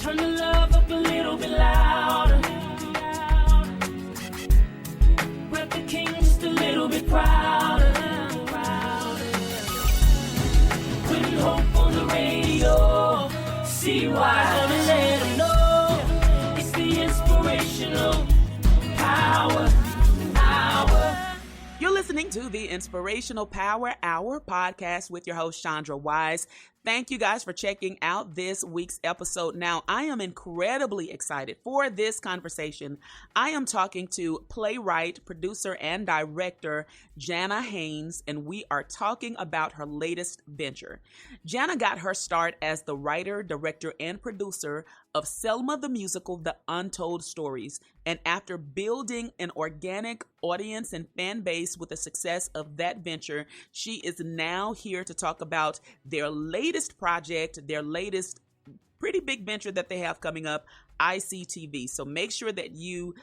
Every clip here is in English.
Turn the love up a little bit louder. Rep the king just a little bit prouder. Putting hope on the radio. See why I'm gonna let them know. It's the inspirational power hour. You're listening to the Inspirational Power Hour podcast with your host, Chandra Wise. Thank you guys for checking out this week's episode. Now, I am incredibly excited for this conversation. I am talking to playwright, producer, and director Jana Haynes, and we are talking about her latest venture. Jana got her start as the writer, director, and producer of Selma the Musical, The Untold Stories. And after building an organic audience and fan base with the success of that venture, she is now here to talk about their latest project, their latest pretty big venture that they have coming up, ICTV. So make sure that you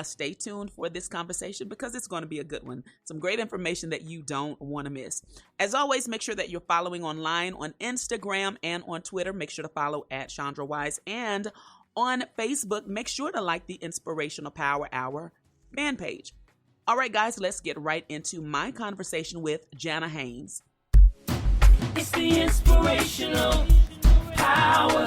stay tuned for this conversation because it's going to be a good one. Some great information that you don't want to miss. As always, make sure that you're following online on Instagram and on Twitter. Make sure to follow at Chandra Wise, and on Facebook, make sure to like the Inspirational Power Hour fan page. All right, guys, let's get right into my conversation with Jana Haynes. It's the inspirational power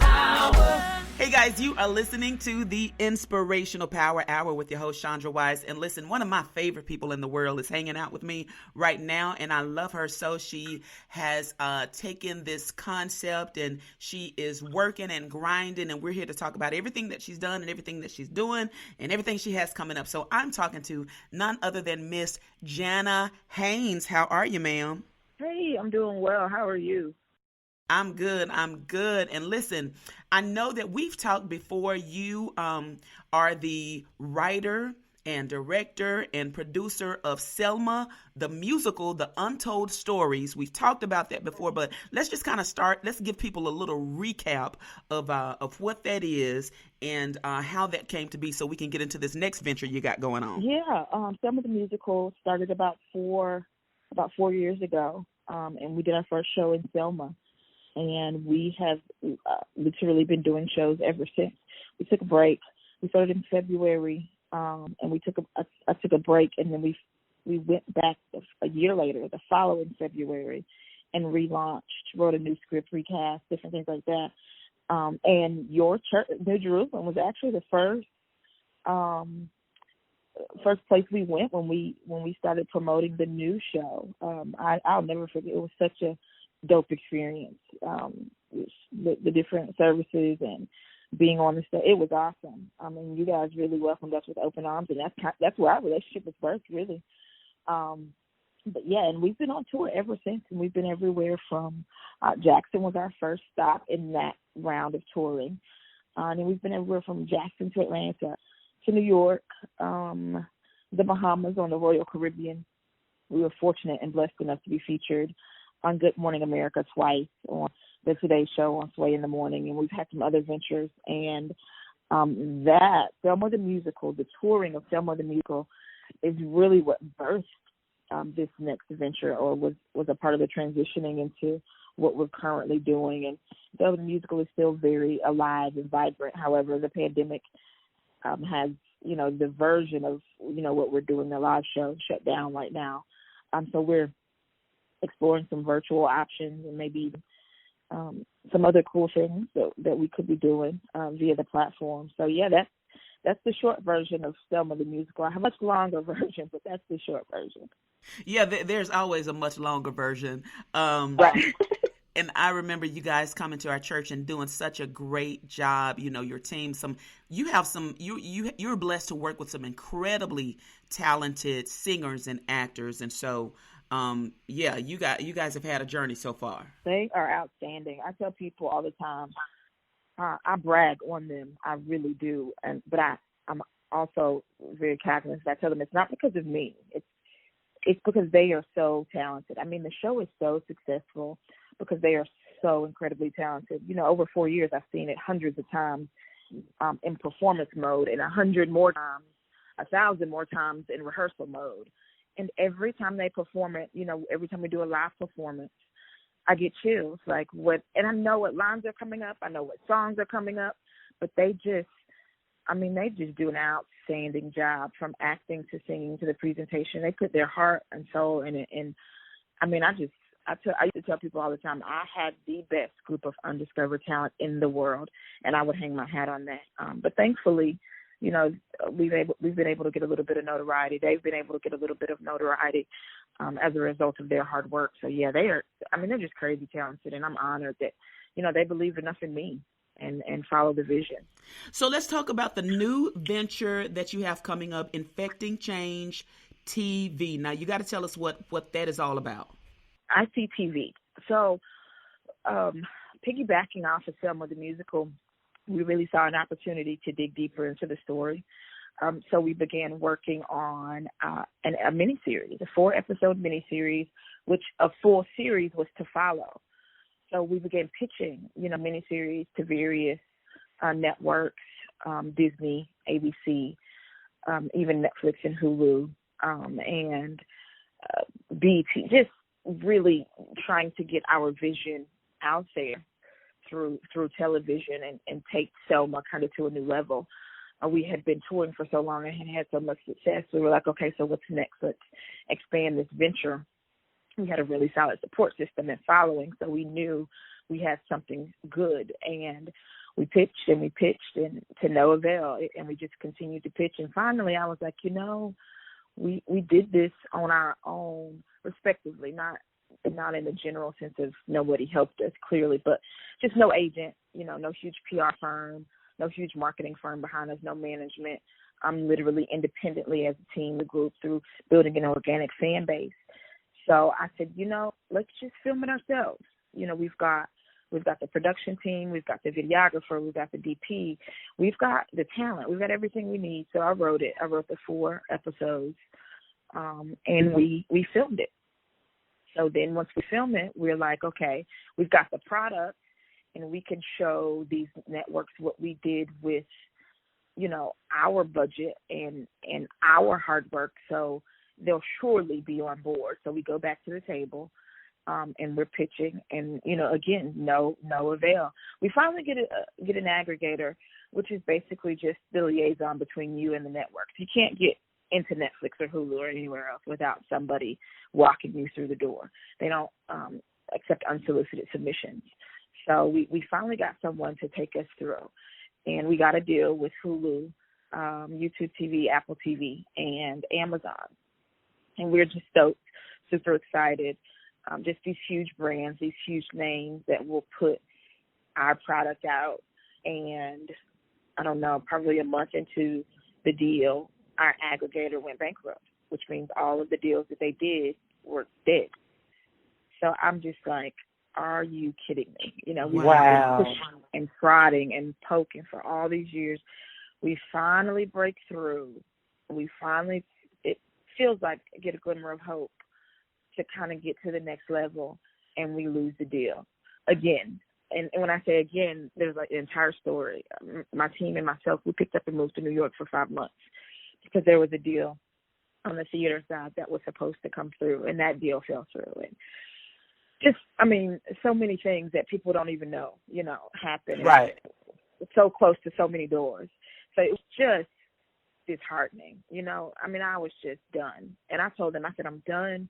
hour. Hey guys, you are listening to the Inspirational Power Hour with your host, Chandra Wise. And listen, one of my favorite people in the world is hanging out with me right now, and I love her so. She has taken this concept and she is working and grinding, and we're here to talk about everything that she's done and everything that she's doing and everything she has coming up. So I'm talking to none other than Miss Jana Haynes. How are you, ma'am? Hey, I'm doing well. How are you? I'm good. And listen, I know that we've talked before. You are the writer and director and producer of Selma, the musical, The Untold Stories. We've talked about that before, but let's just kind of start. Let's give people a little recap of what that is and how that came to be so we can get into this next venture you got going on. Yeah, Selma the musical started about 4 years ago, and we did our first show in Selma. And we have literally been doing shows ever since. We took a break. We started in February, and I took a break, and then we went back a year later, the following February, and relaunched, wrote a new script, recast, different things like that. And your church, New Jerusalem, was actually the first place we went when we started promoting the new show. I'll never forget. It was such a dope experience. The different services and being on the stage, it was awesome. I mean, you guys really welcomed us with open arms, and that's where our relationship was birthed, really. But yeah, and we've been on tour ever since, and we've been everywhere from Jackson was our first stop in that round of touring, and we've been everywhere from Jackson to Atlanta to New York, the Bahamas, on the Royal Caribbean. We were fortunate and blessed enough to be featured on Good Morning America twice, on the Today Show on Sway in the Morning, and we've had some other ventures. And that Selma the Musical, the touring of Selma the Musical, is really what birthed this next venture, or was a part of the transitioning into what we're currently doing. And Selma the Musical is still very alive and vibrant. However, the pandemic has, the version of, what we're doing, the live show, shut down right now. So we're exploring some virtual options and maybe some other cool things that we could be doing via the platform. So yeah, that's the short version of Selma the Musical. I have a much longer version, but that's the short version. Yeah, there's always a much longer version. Right. And I remember you guys coming to our church and doing such a great job. Your team, you're blessed to work with some incredibly talented singers and actors. And so, you guys have had a journey so far. They are outstanding. I tell people all the time, I brag on them. I really do. But I'm also very cognizant. I tell them it's not because of me. It's because they are so talented. I mean, the show is so successful because they are so incredibly talented. Over 4 years, I've seen it hundreds of times in performance mode, and 100 more times, 1,000 more times in rehearsal mode. And every time they perform it, every time we do a live performance, I get chills. Like what, and I know what lines are coming up. I know what songs are coming up, but they just do an outstanding job, from acting to singing to the presentation. They put their heart and soul in it. And I mean, I used to tell people all the time, I had the best group of undiscovered talent in the world, and I would hang my hat on that. But thankfully, you know, we've been able to get a little bit of notoriety. They've been able to get a little bit of notoriety as a result of their hard work. So yeah, they're just crazy talented, and I'm honored that, you know, they believe enough in me and follow the vision. So let's talk about the new venture that you have coming up, Infecting Change TV. Now you got to tell us what that is all about. ICTV. So piggybacking off of Selma the musical, we really saw an opportunity to dig deeper into the story. So we began working on a miniseries, a 4-episode miniseries, which a full series was to follow. So we began pitching, you know, miniseries to various networks, Disney, ABC, even Netflix and Hulu, and BT, just really trying to get our vision out there through television and take Selma kind of to a new level. We had been touring for so long and had so much success. We were like, okay, so what's next? Let's expand this venture. We had a really solid support system and following, so we knew we had something good. And we pitched and to no avail, and we just continued to pitch. And finally, I was like, you know, we did this on our own, respectively, not in the general sense of nobody helped us, clearly, but just no agent, you know, no huge PR firm, no huge marketing firm behind us, no management. I'm literally independently as a team, the group, through building an organic fan base. So I said, you know, let's just film it ourselves. You know, we've got the production team, we've got the videographer, we've got the DP, we've got the talent, we've got everything we need. So I wrote it. I wrote the 4 episodes, and we filmed it. So then once we film it, we're like, okay, we've got the product, and we can show these networks what we did with, you know, our budget and our hard work. So they'll surely be on board. So we go back to the table, and we're pitching, and, you know, again, no avail. We finally get an aggregator, which is basically just the liaison between you and the networks. You can't get into Netflix or Hulu or anywhere else without somebody walking you through the door. They don't accept unsolicited submissions. So we finally got someone to take us through, and we got a deal with Hulu, YouTube TV, Apple TV, and Amazon. And we're just stoked, super excited. Just these huge brands, these huge names that will put our product out. And I don't know, probably a month into the deal, our aggregator went bankrupt, which means all of the deals that they did were dead. So I'm just like, are you kidding me? You know, we've been pushing and prodding and poking for all these years. We finally break through. It feels like get a glimmer of hope to kind of get to the next level, and we lose the deal again. And when I say again, there's like an entire story. My team and myself, we picked up and moved to New York for 5 months because there was a deal on the theater side that was supposed to come through, and that deal fell through. And just, I mean, so many things that people don't even know, you know, happen. Right. It's so close to so many doors. So it was just disheartening, you know. I mean, I was just done. And I told them, I said, I'm done.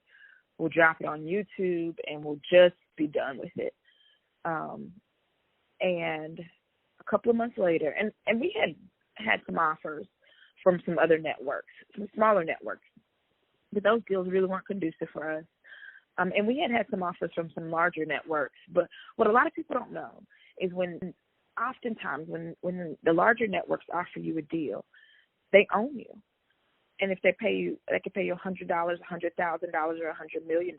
We'll drop it on YouTube, and we'll just be done with it. And a couple of months later, and we had some offers from some other networks, some smaller networks, but those deals really weren't conducive for us. And we had some offers from some larger networks. But what a lot of people don't know is oftentimes when the larger networks offer you a deal, they own you. And if they pay you, they could pay you $100, $100,000, or $100 million,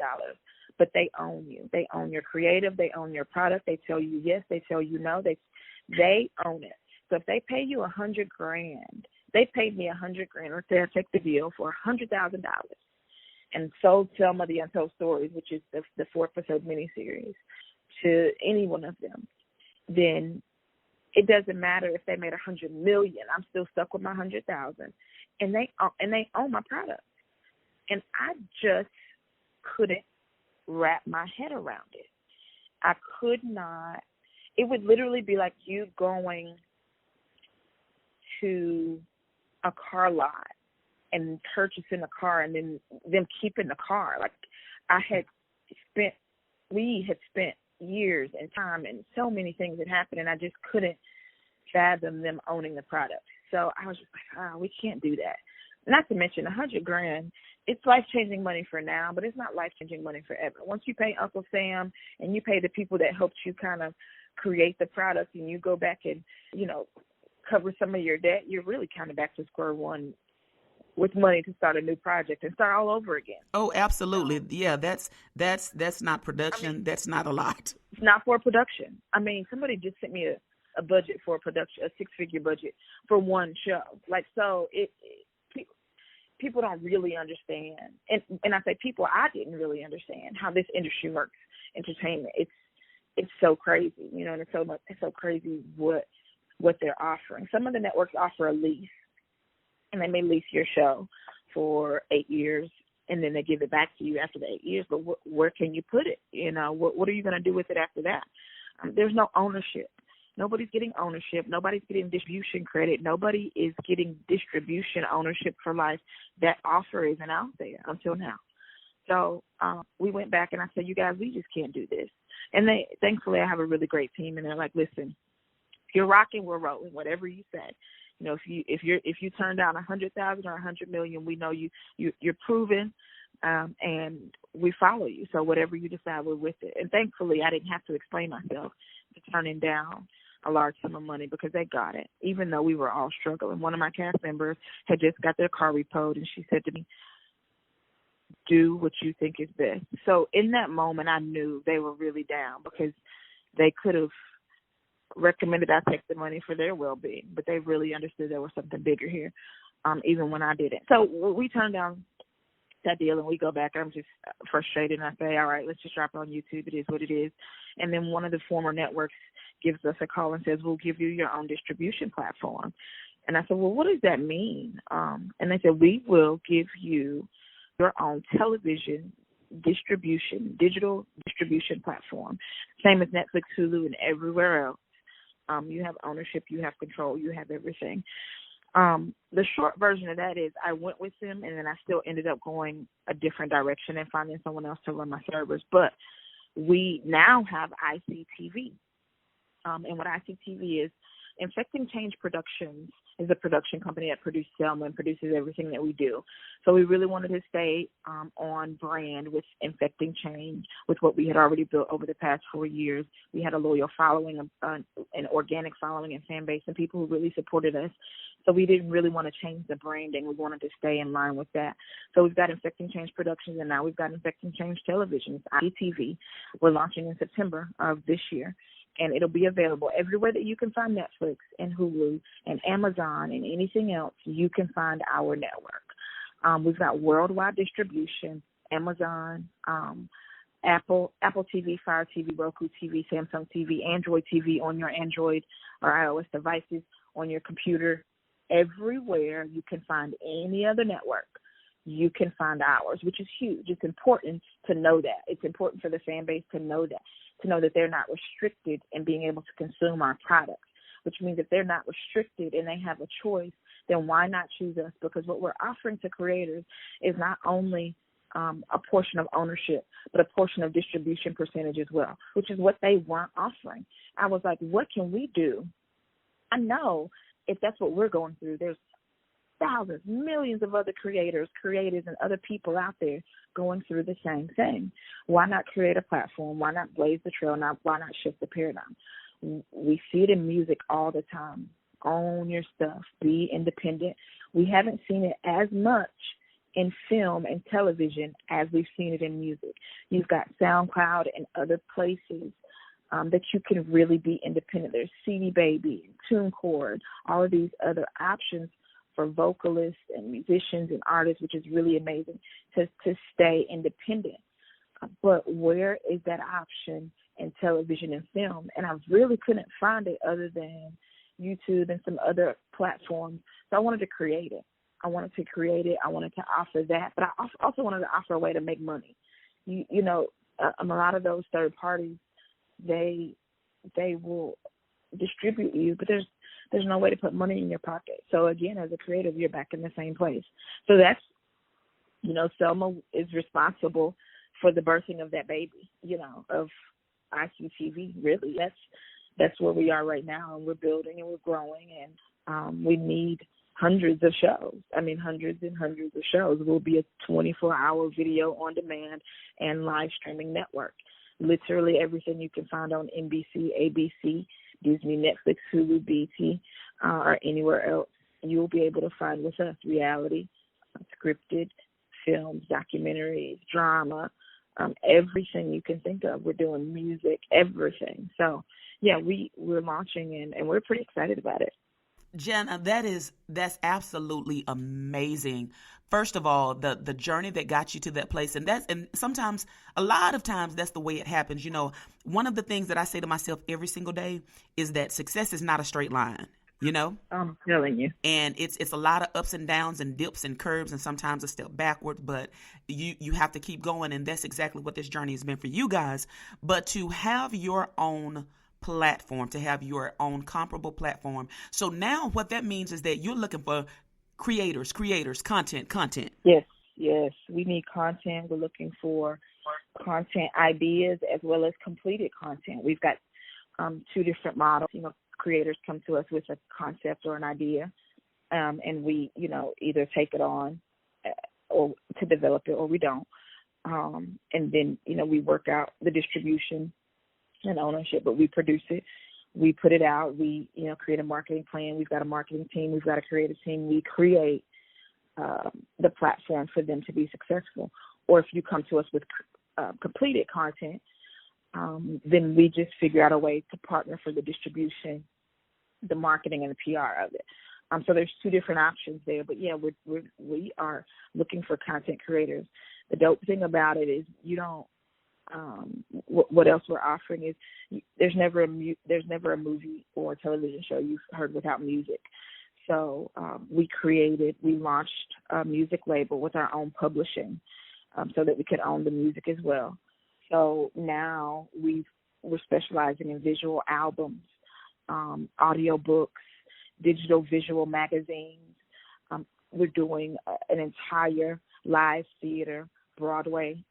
but they own you. They own your creative. They own your product. They tell you yes. They tell you no. They own it. So if they pay you $100,000, they paid me $100,000. Let's say I take the deal for $100,000 and sold Selma the Untold Stories, which is the 4-episode miniseries, to any one of them, then it doesn't matter if they made $100 million. I'm still stuck with my $100,000, and they own my product, and I just couldn't wrap my head around it. I could not. It would literally be like you going to a car lot and purchasing a car and then them keeping the car. Like we had spent years and time and so many things had happened, and I just couldn't fathom them owning the product. So I was just like, we can't do that. Not to mention $100,000. It's life-changing money for now, but it's not life-changing money forever. Once you pay Uncle Sam and you pay the people that helped you kind of create the product, and you go back and, cover some of your debt, you're really kind of back to square one with money to start a new project and start all over again. Oh, absolutely. Yeah, that's not production. That's not a lot. It's not for production. Somebody just sent me a budget for a production, a six-figure budget for one show. People don't really understand. And I say people, I didn't really understand how this industry works, entertainment. It's so crazy, and it's so crazy what they're offering. Some of the networks offer a lease, and they may lease your show for 8 years, and then they give it back to you after the 8 years. But where can you put it? What are you going to do with it after that? There's no ownership. Nobody's getting ownership. Nobody's getting distribution credit. Nobody is getting distribution ownership for life. That offer isn't out there until now. So we went back, and I said, you guys, we just can't do this. And thankfully, I have a really great team, and they're like, listen, you're rocking, we're rolling, whatever you say. If you turn down 100,000 or 100 million, we know you're proven, and we follow you. So whatever you decide, we're with it. And thankfully, I didn't have to explain myself to turning down a large sum of money, because they got it, even though we were all struggling. One of my cast members had just got their car repoed, and she said to me, do what you think is best. So in that moment, I knew they were really down, because they could have recommended I take the money for their well-being, but they really understood there was something bigger here, even when I didn't. So we turned down that deal, and we go back. I'm just frustrated, and I say, all right, let's just drop it on YouTube. It is what it is. And then one of the former networks gives us a call and says, we'll give you your own distribution platform. And I said, well, what does that mean? And they said, we will give you your own television distribution, digital distribution platform, same as Netflix, Hulu, and everywhere else. You have ownership, you have control, you have everything. The short version of that is I went with them, and then I still ended up going a different direction and finding someone else to run my servers. But we now have ICTV. And what ICTV is, Infecting Change Productions is a production company that produces Selma and produces everything that we do. So we really wanted to stay on brand with Infecting Change, with what we had already built over the past 4 years. We had a loyal following, an organic following and fan base, and people who really supported us. So we didn't really want to change the branding. We wanted to stay in line with that. So we've got Infecting Change Productions, and now we've got Infecting Change Television, ICTV. We're launching in September of this year. And it'll be available everywhere that you can find Netflix and Hulu and Amazon and anything else. You can find our network. We've got worldwide distribution, Amazon, Apple TV, Fire TV, Roku TV, Samsung TV, Android TV on your Android or iOS devices, on your computer. Everywhere you can find any other network, you can find ours, which is huge. It's important to know that. It's important for the fan base to know that they're not restricted in being able to consume our products, which means if they're not restricted and they have a choice, then why not choose us? Because what we're offering to creators is not only a portion of ownership, but a portion of distribution percentage as well, which is what they weren't offering. I was like, what can we do? I know if that's what we're going through, there's thousands, millions of other creators, and other people out there going through the same thing. Why not create a platform? Why not blaze the trail? Why not shift the paradigm? We see it in music all the time. Own your stuff. Be independent. We haven't seen it as much in film and television as we've seen it in music. You've got SoundCloud and other places that you can really be independent. There's CD Baby, TuneCore, all of these other options for vocalists and musicians and artists, which is really amazing to stay independent. But where is that option in television and film? And I really couldn't find it other than YouTube and some other platforms. So I wanted to create it. I wanted to offer that, but I also wanted to offer a way to make money. A lot of those third parties, they will distribute you, but there's no way to put money in your pocket. So again, as a creative, you're back in the same place. So that's, Selma is responsible for the birthing of that baby, of ICTV. Really, that's where we are right now, and we're building and we're growing, and we need hundreds of shows. I mean, hundreds and hundreds of shows. We'll be a 24-hour video on demand and live streaming network. Literally everything you can find on NBC, ABC, Disney, Netflix, Hulu, BT, or anywhere else, you'll be able to find with us reality, scripted films, documentaries, drama, everything you can think of. We're doing music, everything. So, yeah, we're launching, and we're pretty excited about it. Jana, that's absolutely amazing. First of all, the journey that got you to that place, and sometimes, a lot of times, that's the way it happens. One of the things that I say to myself every single day is that success is not a straight line. I'm telling you. And it's a lot of ups and downs and dips and curves and sometimes a step backwards, but you have to keep going, and that's exactly what this journey has been for you guys. But to have your own platform, to have your own comparable platform. So now what that means is that you're looking for creators, content. Yes. We need content. We're looking for content ideas as well as completed content. We've got two different models. Creators come to us with a concept or an idea, and we, either take it on or to develop it, or we don't. And then, we work out the distribution and ownership, but we produce it. We put it out. We, create a marketing plan. We've got a marketing team. We've got a creative team. We create the platform for them to be successful. Or if you come to us with completed content, then we just figure out a way to partner for the distribution, the marketing, and the PR of it. So there's two different options there. But, yeah, we are looking for content creators. The dope thing about it is you don't, what else we're offering is there's never a movie or a television show you've heard without music. So we launched a music label with our own publishing so that we could own the music as well. So now we're specializing in visual albums, audio books, digital visual magazines. We're doing an entire live theater Broadway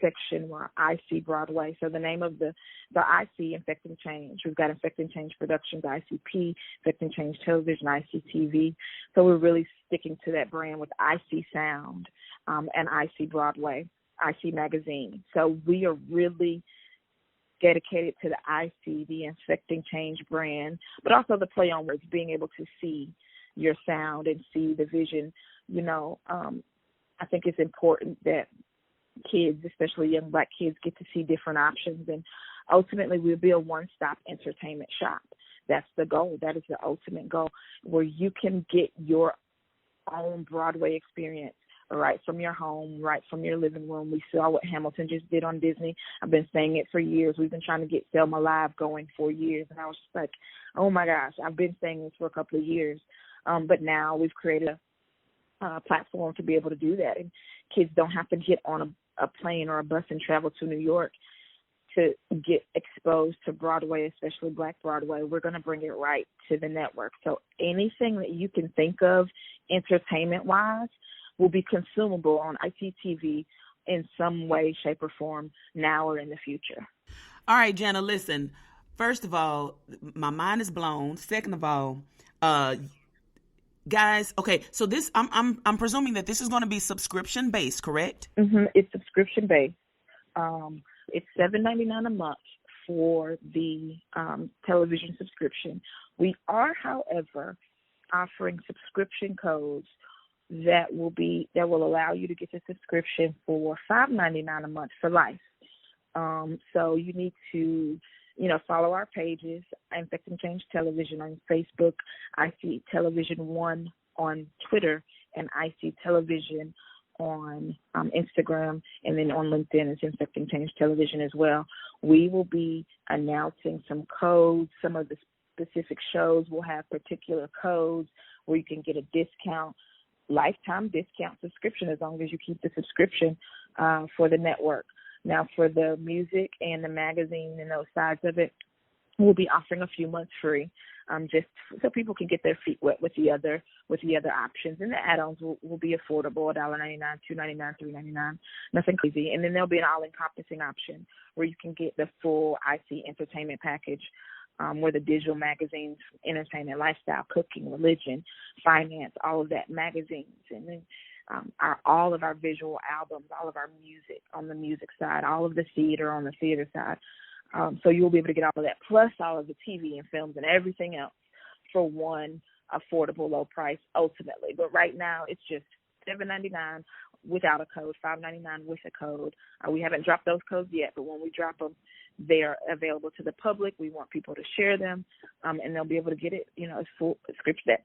section, or IC Broadway. So the name of the IC, Infecting Change. We've got Infecting Change Productions, ICP, Infecting Change Television, ICTV. So we're really sticking to that brand with IC Sound and IC Broadway, IC Magazine. So we are really dedicated to the IC, the Infecting Change brand, but also the play on words, being able to see your sound and see the vision. I think it's important that kids, especially young Black kids, get to see different options. And ultimately, we'll be a one-stop entertainment shop. That's the goal. That is the ultimate goal, where you can get your own Broadway experience right from your home, right from your living room. We saw what Hamilton just did on Disney. I've been saying it for years. We've been trying to get Selma Live going for years. And I was just like, oh, my gosh, I've been saying this for a couple of years. But now we've created a platform to be able to do that. And kids don't have to get on a plane or a bus and travel to New York to get exposed to Broadway, especially Black Broadway. We're going to bring it right to the network. So anything that you can think of entertainment-wise will be consumable on ICTV in some way, shape, or form now or in the future. All right, Jana, listen. First of all, my mind is blown. Second of all, guys, okay, so this I'm presuming that this is going to be subscription based, correct? Mm-hmm. It's subscription based. It's $7.99 a month for the television subscription. We are, however, offering subscription codes that will allow you to get the subscription for $5.99 a month for life. So you need to follow our pages, Infecting Change Television on Facebook, IC Television 1 on Twitter, and IC Television on Instagram, and then on LinkedIn it's Infecting Change Television as well. We will be announcing some codes. Some of the specific shows will have particular codes where you can get a discount, lifetime discount subscription as long as you keep the subscription for the network. Now, for the music and the magazine and those sides of it, we'll be offering a few months free, just so people can get their feet wet with the other options. And the add-ons will be affordable, $1.99, $2.99, $3.99, nothing crazy. And then there'll be an all-encompassing option where you can get the full IC entertainment package, where the digital magazines, entertainment, lifestyle, cooking, religion, finance, all of that, magazines, and then all of our visual albums, all of our music on the music side, all of the theater on the theater side. So you'll be able to get all of that, plus all of the TV and films and everything else for one affordable low price ultimately. But right now it's just $7.99 without a code, $5.99 with a code. We haven't dropped those codes yet, but when we drop them, they're available to the public. We want people to share them, and they'll be able to get it, a full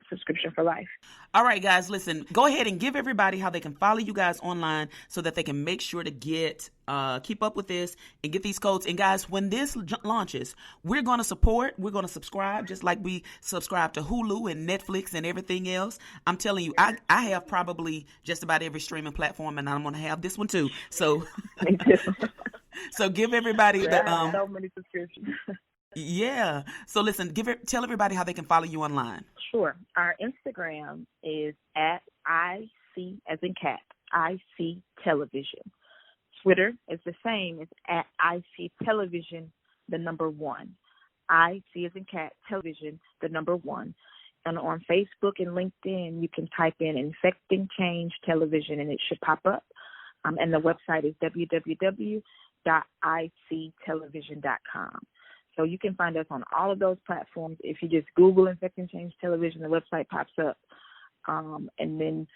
subscription for life. All right, guys, listen, go ahead and give everybody how they can follow you guys online so that they can make sure to keep up with this and get these codes. And guys, when this launches, we're going to subscribe, just like we subscribe to Hulu and Netflix and everything else. I'm telling you, I have probably just about every streaming platform, and I'm going to have this one too. So, Me too. So give everybody so many subscriptions. Yeah. So listen, tell everybody how they can follow you online. Sure. Our Instagram is at IC as in cat, IC Television. Twitter is the same. It's at IC Television, the number 1. IC as in cat, television, the number 1. And on Facebook and LinkedIn, you can type in Infecting Change Television, and it should pop up. And the website is www.ictelevision.com. So you can find us on all of those platforms. If you just Google Infecting Change Television, the website pops up. And then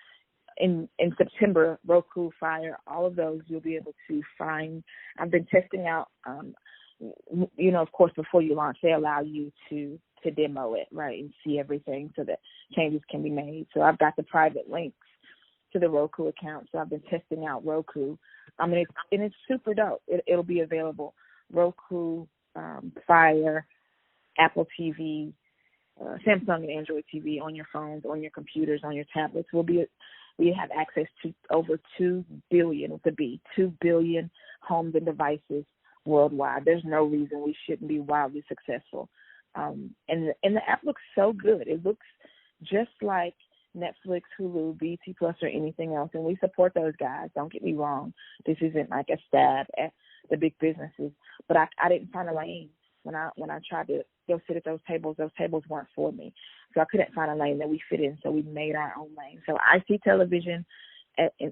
in September, Roku, Fire, all of those you'll be able to find. I've been testing out, of course, before you launch, they allow you to demo it, right, and see everything so that changes can be made. So I've got the private links to the Roku account. So I've been testing out Roku. And it's super dope. It'll be available. Roku, Fire, Apple TV, Samsung and Android TV on your phones, on your computers, on your tablets. We have access to over 2 billion, with a B, 2 billion homes and devices worldwide. There's no reason we shouldn't be wildly successful. And the app looks so good. It looks just like Netflix, Hulu, BT Plus, or anything else, and we support those guys. Don't get me wrong. This isn't like a stab at the big businesses, but I didn't find a lane when I tried to go sit at those tables. Those tables weren't for me, so I couldn't find a lane that we fit in. So we made our own lane. So IC Television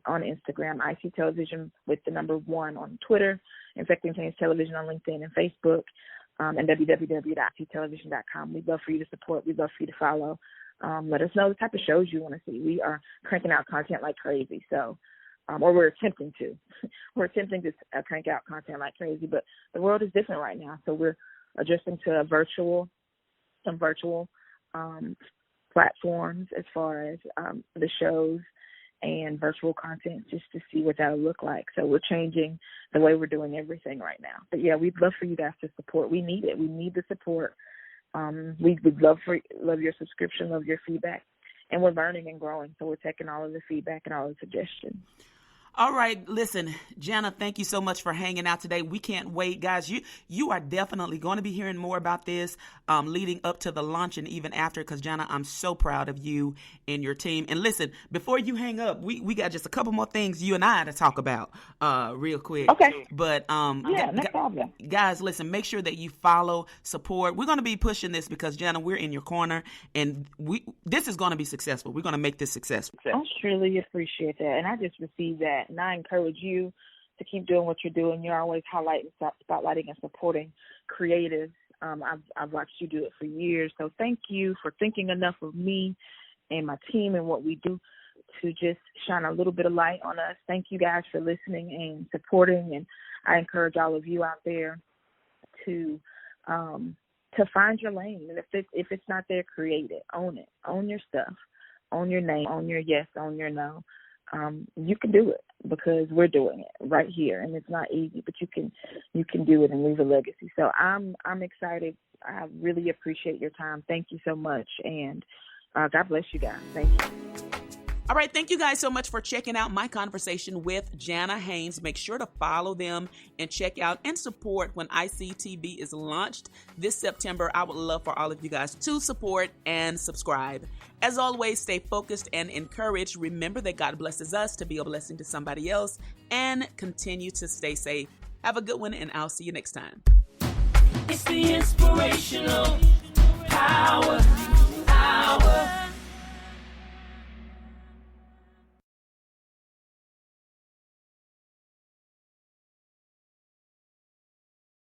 on Instagram, IC Television with the number 1 on Twitter, Infecting Change Television on LinkedIn and Facebook, and www.ictelevision.com. We'd love for you to support. We'd love for you to follow. Let us know the type of shows you want to see. We are cranking out content like crazy. So, or we're attempting to. We're attempting to crank out content like crazy, but the world is different right now. So we're adjusting to some virtual platforms as far as the shows and virtual content, just to see what that'll look like. So we're changing the way we're doing everything right now. But yeah, we'd love for you guys to support. We need it. We need the support. We would love your subscription, love your feedback, and we're learning and growing. So we're taking all of the feedback and all the suggestions. All right, listen, Jana, thank you so much for hanging out today. We can't wait, guys. You are definitely going to be hearing more about this leading up to the launch and even after, because, Jana, I'm so proud of you and your team. And listen, before you hang up, we got just a couple more things you and I to talk about real quick. Okay. But, no problem. Guys, listen, make sure that you follow, support. We're going to be pushing this because, Jana, we're in your corner, and this is going to be successful. We're going to make this successful. I truly appreciate that, and I just received that. And I encourage you to keep doing what you're doing. You're always highlighting, spotlighting, and supporting creatives. I've watched you do it for years. So thank you for thinking enough of me and my team and what we do to just shine a little bit of light on us. Thank you guys for listening and supporting. And I encourage all of you out there to find your lane. And if it's not there, create it. Own it. Own your stuff. Own your name. Own your yes. Own your no. You can do it because we're doing it right here, and it's not easy, but you can do it and leave a legacy. So I'm excited. I really appreciate your time. Thank you so much, and God bless you guys. Thank you. All right, thank you guys so much for checking out my conversation with Jana Haynes. Make sure to follow them and check out and support when ICTV is launched this September. I would love for all of you guys to support and subscribe. As always, stay focused and encouraged. Remember that God blesses us to be a blessing to somebody else, and continue to stay safe. Have a good one, and I'll see you next time. It's the inspirational power.